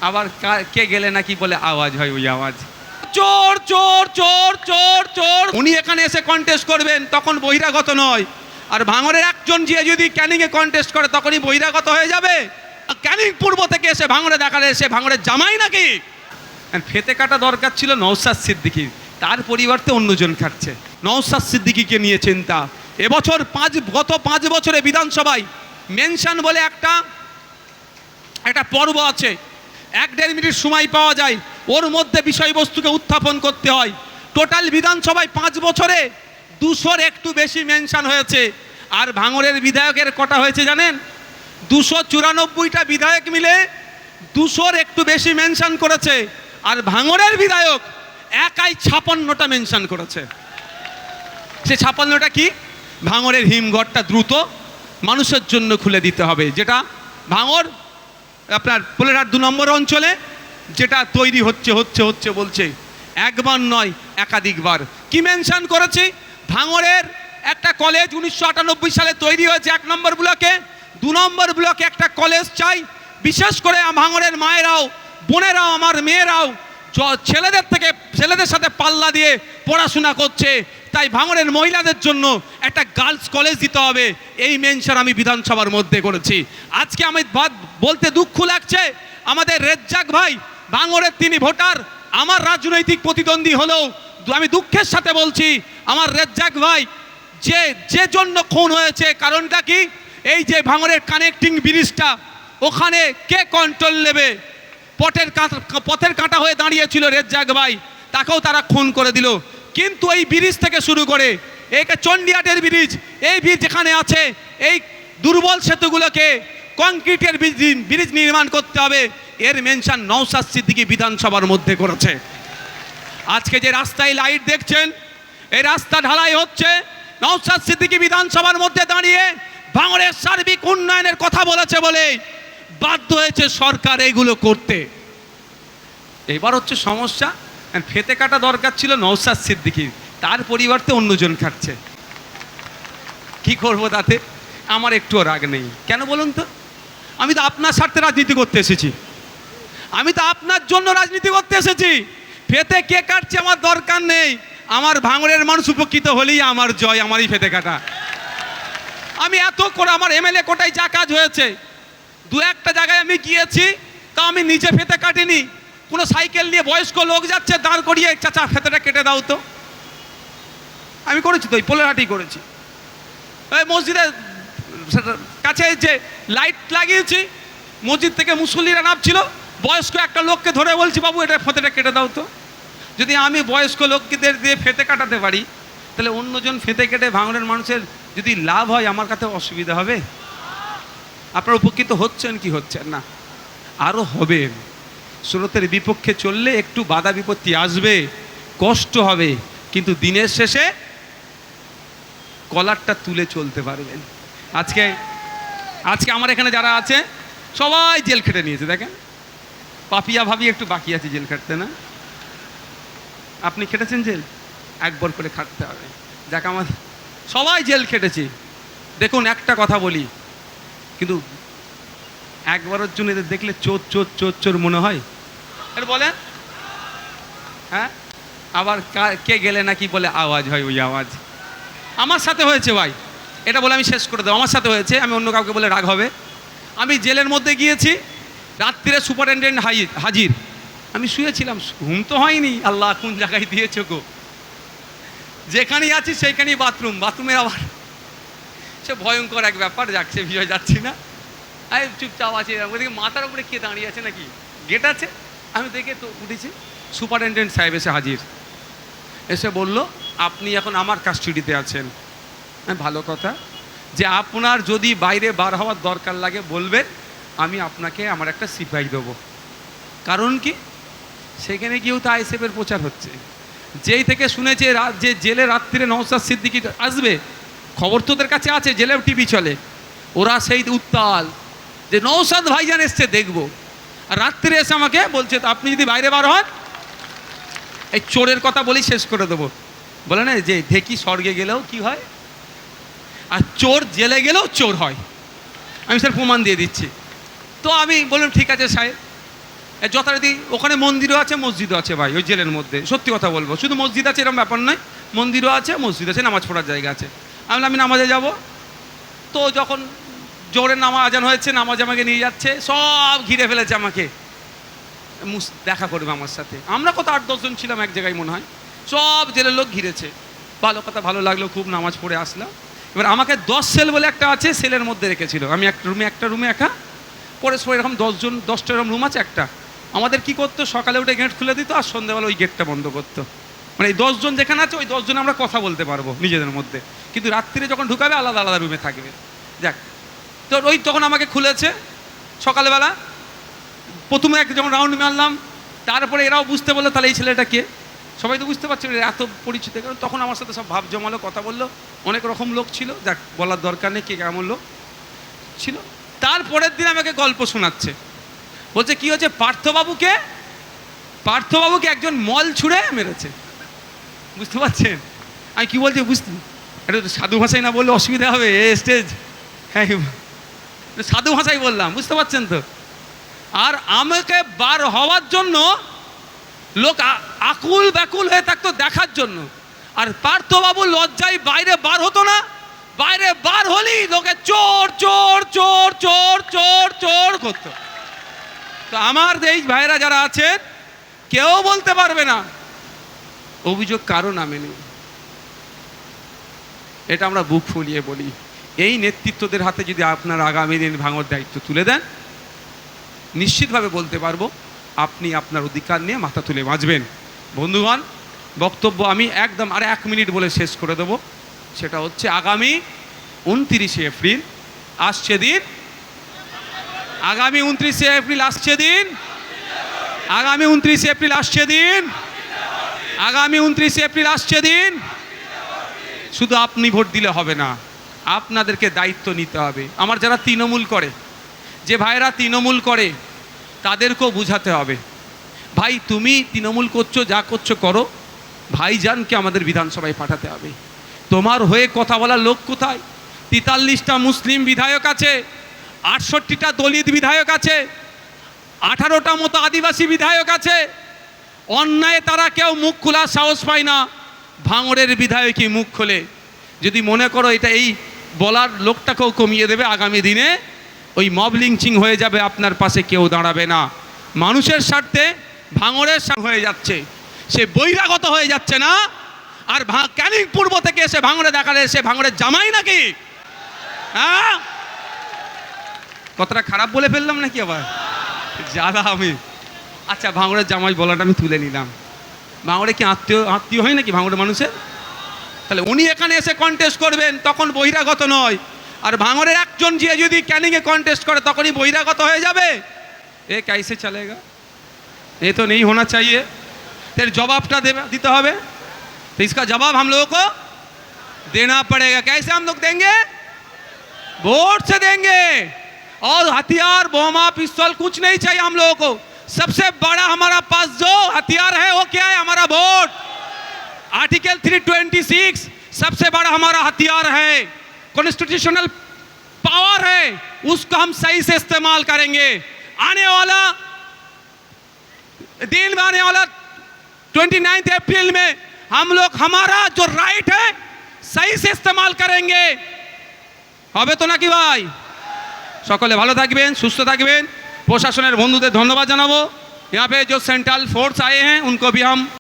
আবার কে গেলে নাকি বলে আওয়াজ হয়, ওই আওয়াজ চোর চোর চোর চোর চোর। উনি এখানে এসে কন্টেস্ট করবেন তখন বহিরাগত নয়, আর ভাঙড়ের একজন যে যদি ক্যানিংয়ে কন্টেস্ট করে তখনই বহিরাগত হয়ে যাবে। ক্যানিং পূর্ব থেকে এসে ভাঙড়ে দেখালে সে ভাঙড়ের জামাই নাকি? ফেতে কাটা দরকার ছিল নওশাদ সিদ্দিকীর, তার পরিবর্তে অন্যজন খাটছে। নওশাদ সিদ্দিকীকে নিয়ে চিন্তা। এবছর গত 5 বছরে বিধানসভায় মেনশন বলে একটা পর্ব আছে, 1-1.5 মিনিট সময় পাওয়া যায়, ওর মধ্যে বিষয়বস্তুকে উত্থাপন করতে হয়। টোটাল বিধানসভায় 5 বছরে 200-র একটু বেশি মেনশন হয়েছে। আর ভাঙড়ের বিধায়কের কটা হয়েছে জানেন? 294টা বিধায়ক মিলে 200-র একটু বেশি মেনশন করেছে। আর ভাঙড়ের বিধায়ক একাই 56টা মেনশন করেছে। সে 56টা কি? ভাঙড়ের হিমঘরটা দ্রুত মানুষের জন্য খুলে দিতে হবে, যেটা ভাঙড় আপনার পোলেরহাট 2 নম্বর অঞ্চলে যেটা তৈরি হচ্ছে বলছে, একবার নয় একাধিকবার। কি মেনশন করেছি? ভাঙড়ের একটা কলেজ 1998 সালে তৈরি হয়েছে 1 নম্বর ব্লকে, 2 নম্বর ব্লকে একটা কলেজ চাই। বিশেষ করে ভাঙড়ের মায়েরাও, বোনেরাও, আমার মেয়েরাও ছেলেদের সাথে পাল্লা দিয়ে পড়াশোনা করছে, তাই ভাঙড়ের মহিলাদের জন্য একটা গার্লস কলেজ দিতে হবে। এই মেনশন আমি বিধানসভার মধ্যে করেছি। আজকে আমি বলতে দুঃখ লাগছে, আমাদের রেজ্জাক ভাই ভাঙড়ের তিনি ভোটার, আমার রাজনৈতিক প্রতিদ্বন্দ্বী হলেও আমি দুঃখের সাথে বলছি, আমার রেজ্জাক ভাই যে জন্য খুন হয়েছে, কারণটা কি? এই যে ভাঙড়ের কানেক্টিং ব্রিজটা, ওখানে কে কন্ট্রোল নেবে? পথের কাঁটা হয়ে দাঁড়িয়েছিল রেজ্জাক ভাই, তাকেও তারা খুন করে দিল। কিন্তু এই ব্রিজ থেকে শুরু করে এই চণ্ডীহাটের ব্রিজ, এই ব্রিজ যেখানে আছে, এই দুর্বল সেতুগুলোকে কংক্রিটের ব্রিজ নির্মাণ করতে হবে, এর মেনশন নওশাদ সিদ্দিকী বিধানসভার মধ্যে করেছে। আজকে যে রাস্তায় লাইট দেখছেন, এই রাস্তা ঢালাই হচ্ছে, নওশাদ সিদ্দিকী বিধানসভার মধ্যে দাঁড়িয়ে ভাঙড়ের সার্বিক উন্নয়নের কথা বলেছে বলে বাধ্য হয়েছে সরকার এগুলো করতে। এবার হচ্ছে সমস্যা, ফেতে কাটা দরকার ছিল নওশাদ সিদ্দিকীর, তার পরিবর্তে অন্যজন খাটছে। কি করবো তাতে? আমার একটুও রাগ নেই। কেন বলুন তো? আমি তো আপনার স্বার্থে রাজনীতি করতে এসেছি, আমি তো আপনার জন্য রাজনীতি করতে এসেছি। ফেতে কে কাটছে আমার দরকার নেই, আমার ভাঙড়ের মানুষ উপকৃত হলেই আমার জয়, আমারই ফেতে কাটা। আমি এত করে আমার এমএলএ কোটায় যা কাজ হয়েছে, 2-1টা জায়গায় আমি গিয়েছি, তা আমি নিজে ফেতে কাটিনি। কোনো সাইকেল নিয়ে বয়স্ক লোক যাচ্ছে, দাঁড় করিয়ে চাচা ফেতেটা কেটে দাও তো, আমি করেছি তো, ওই পোলেরহাটেই করেছি। ওই মসজিদের কাছে যে লাইট লাগিয়েছি, মসজিদ থেকে মুসল্লিরা নামছিল, বয়স্ক একটা লোককে ধরে বলছি, বাবু এটা ফেতেটা কেটে দাও তো। যদি আমি বয়স্ক লোকদের দিয়ে ফেতে কাটাতে পারি, তাহলে অন্যজন ফেতে কেটে ভাঙড়ের মানুষের যদি লাভ হয়, আমার কাছে অসুবিধা হবে? আপনারা উপকৃত হচ্ছেন কি হচ্ছেন না? আরও হবে। স্রোতের বিপক্ষে চললে একটু বাধা বিপত্তি আসবে, কষ্ট হবে, কিন্তু দিনের শেষে কলারটা তুলে চলতে পারবেন। আজকে আমার এখানে যারা আছে সবাই জেল খেটে নিয়েছে। দেখেন, পাপিয়া ভাবি একটু বাকি আছে জেল খাটতে, না? আপনি খেটেছেন জেল? একবার করে খাটতে হবে। যাক, আমার সবাই জেল খেটেছি। দেখুন, একটা কথা বলি, কিন্তু একবারের জন্য এদের দেখলে চোর চোর চোর চোর মনে হয়। আর বলেন, হ্যাঁ, আবার কে গেলে নাকি বলে আওয়াজ হয়, ওই আওয়াজ। আমার সাথে হয়েছে ভাই, এটা বলে আমি শেষ করে দেবো। আমার সাথে হয়েছে, আমি অন্য কাউকে বলে রাগ হবে। আমি জেলের মধ্যে গিয়েছি, রাত্রিরে সুপারিনটেন্ডেন্ট হাজির, আমি শুয়েছিলাম, ঘুম তো হয়নি। আল্লাহ কোন জায়গায় দিয়েছো গো, যেখানেই আছি সেইখানেই বাথরুমের আবার সে ভয়ঙ্কর এক ব্যাপার। যাক, সে বিষয় যাচ্ছি না। আমি চুপচাপ আছি, ওদিকে মাথার উপরে কে দাঁড়িয়ে আছে নাকি, গেট আছে, আমি দেখে তো উঠেছি। সুপারিনটেন্ডেন্ট সাহেব এসে হাজির, এসে বলল, আপনি এখন আমার কাস্টডিতে আছেন। ভালো কথা, যে আপনার যদি বাইরে বার হওয়ার দরকার লাগে বলবেন, আমি আপনাকে আমার একটা সিপাহি দেবো। কারণ কি, সেখানে গিয়েও তো আইএসএফের প্রচার হচ্ছে। যেই থেকে শুনেছে যে জেলে রাত্রিরে নওশাদ সিদ্দিকী আসবে, খবর তো ওদের কাছে আছে, জেলেও টিভি চলে, ওরা সেই উত্তাল যে নওশাদ ভাইজান এসছে দেখবো। আর রাত্রিরে এসে আমাকে বলছে, তো আপনি যদি বাইরে বার হন, এই চোরের কথা বলি শেষ করে দেবো। বলে না যে ঢেকি স্বর্গে গেলেও কি হয়, আর চোর জেলে গেলেও চোর হয়। আমি স্যার প্রমাণ দিয়ে দিচ্ছি। তো আমি বললাম, ঠিক আছে সাহেব, যথারীতি ওখানে মন্দিরও আছে, মসজিদও আছে ভাই, ওই জেলের মধ্যে। সত্যি কথা বলবো, শুধু মসজিদ আছে এরকম ব্যাপার নয়, মন্দিরও আছে, মসজিদ আছে, নামাজ পড়ার জায়গা আছে। আমি নামাজে যাব, তো যখন জোহরের নামাজ আজান হয়েছে, নামাজ আমাকে নিয়ে যাচ্ছে, সব ঘিরে ফেলেছে আমাকে, দেখা করবে আমার সাথে। আমরা কত 8-10 জন ছিলাম এক জায়গায় মনে হয়, সব জেলের লোক ঘিরেছে। ভালো কথা, ভালো লাগলো খুব, নামাজ পড়ে আসলাম। এবার আমাকে 10 সেল বলে একটা আছে, সেলের মধ্যে রেখেছিল। আমি একটা রুমে একা পরে সবাই এরকম 10টা এরকম রুম আছে একটা। আমাদের কি করতো, সকালে উঠে গেট খুলে দিত আর সন্ধ্যাবেলা ওই গেটটা বন্ধ করতো। মানে এই 10 জন যেখানে আছে ওই 10 জন আমরা কথা বলতে পারবো নিজেদের মধ্যে, কিন্তু রাত্রিরে যখন ঢুকাবে আলাদা আলাদা রুমে থাকবে। যাক, তো ওই তখন আমাকে খুলেছে সকালবেলা। প্রথমে যখন রাউন্ড মারলাম, তারপরে এরাও বুঝতে বললো তাহলে এই ছেলেটা কে। সবাই তো বুঝতে পারছে এত পরিচিত, কারণ তখন আমার সাথে সব ভাব জমালো, কথা বললো, অনেক রকম লোক ছিল, যাক বলার দরকার নেই কে কেমন লোক ছিল। তারপরের দিন আমাকে গল্প শোনাচ্ছে, বলছে কি হচ্ছে, পার্থবাবুকে একজন মল ছুঁড়ে মেরেছে। বুঝতে পারছেন আমি কি বলছি? এটা সাধু ভাষায় না বললে অসুবিধা হবে, স্টেজ, হ্যাঁ সাধু ভাষায় বললাম, বুঝতে পারছেন তো। আর আমাকে বার হওয়ার জন্য লোক আকুল ব্যাকুল হয়ে থাকতো দেখার জন্য। আর পার্থবাবু লজ্জায় বাইরে বার হতো না, বাইরে বার হলেই লোকে চোর চোর চোর চোর চোর চোর করতো। তো আমার এই ভাইরা যারা আছেন, কেউ বলতে পারবে না অভিযোগ কারো নামে নেই। এটা আমরা বুক ফুলিয়ে বলি। এই নেতৃত্বদের হাতে যদি আপনার আগামী দিন ভাঙর দায়িত্ব তুলে দেন, নিশ্চিতভাবে বলতে পারবো আপনি আপনার অধিকার নিয়ে মাথা তুলে বাঁচবেন। বন্ধুগণ, বক্তব্য আমি একদম আর 1 মিনিট বলে শেষ করে দেবো। সেটা হচ্ছে আগামী 29শে এপ্রিল আসছে দিন, আগামী 29শে এপ্রিল আসছে দিন, আগামী 29শে এপ্রিল আসছে দিন, আগামী 29শে এপ্রিল আসছে দিন। শুধু আপনি ভোট দিলে হবে না, আপনাদেরকে দায়িত্ব নিতে হবে। আমার যারা তৃণমূল করে, যে ভাইরা তৃণমূল করে, তাদেরকেও বুঝাতে হবে, ভাই তুমি তৃণমূল করছো, যা করছো করো, ভাইজানকে আমাদের বিধানসভায় পাঠাতে হবে। তোমার হয়ে কথা বলার লোক কোথায়? 43টা মুসলিম বিধায়ক আছে, 68টা দলিত বিধায়ক আছে, 18টা মতো আদিবাসী বিধায়ক আছে। অন্যায় তারা কেউ মুখ খোলার সাহস পায় না, ভাঙড়ের বিধায়কই মুখ খোলে। যদি মনে করো এটা এই বলার লোকটাকেও কমিয়ে দেবে, আগামী দিনে ওই মব লিঞ্চিং হয়ে যাবে, আপনার পাশে কেউ দাঁড়াবে না। মানুষের স্বার্থে ভাঙড়ের হয়ে যাচ্ছে, সে বহিরাগত হয়ে যাচ্ছে না। আর ক্যানিং পূর্ব থেকে এসে ভাঙড়ে দেখালে সে ভাঙড়ের জামাই নাকি? হ্যাঁ, কতটা খারাপ বলে ফেললাম নাকি আবার যারা আমি? আচ্ছা, ভাঙড়ের জামাই বলাটা আমি তুলে নিলাম। ভাঙড়ে কি আত্মীয় হয় নাকি ভাঙড়ের মানুষের? তাহলে উনি এখানে এসে কন্টেস্ট করবেন, তখন বহিরাগত নয়। আর ভাঙড়ের একজন যে যদি ক্যানিংয়ে কন্টেস্ট করে, তখনই বহিরাগত হয়ে যাবে। এ कैसे चलेगा? ये तो नहीं होना चाहिए। फिर जवाबটা দিতে হবে। तो इसका जवाब हम लोगों को देना पड़ेगा। कैसे हम लोग देंगे? वोट से देंगे। और हथियार, बोमा, पिस्तौल कुछ नहीं चाहिए हम लोगों को। सबसे बड़ा हमारा पास जो हथियार है वो क्या है? हमारा वोट। आर्टिकल 326 सबसे बड़ा हमारा हथियार है, कॉन्स्टिट्यूशनल पावर है, उसको हम सही से इस्तेमाल करेंगे। आने वाला दिन में, आने वाला 29 अप्रैल में हम लोग हमारा जो राइट है सही से इस्तेमाल करेंगे। হবে তো নাকি ভাই? সকলে ভালো থাকবেন, সুস্থ থাকবেন। প্রশাসনের বন্ধুদের ধন্যবাদ জানাবো। यहाँ पे जो सेंट्रल फोर्स आए हैं उनको भी हम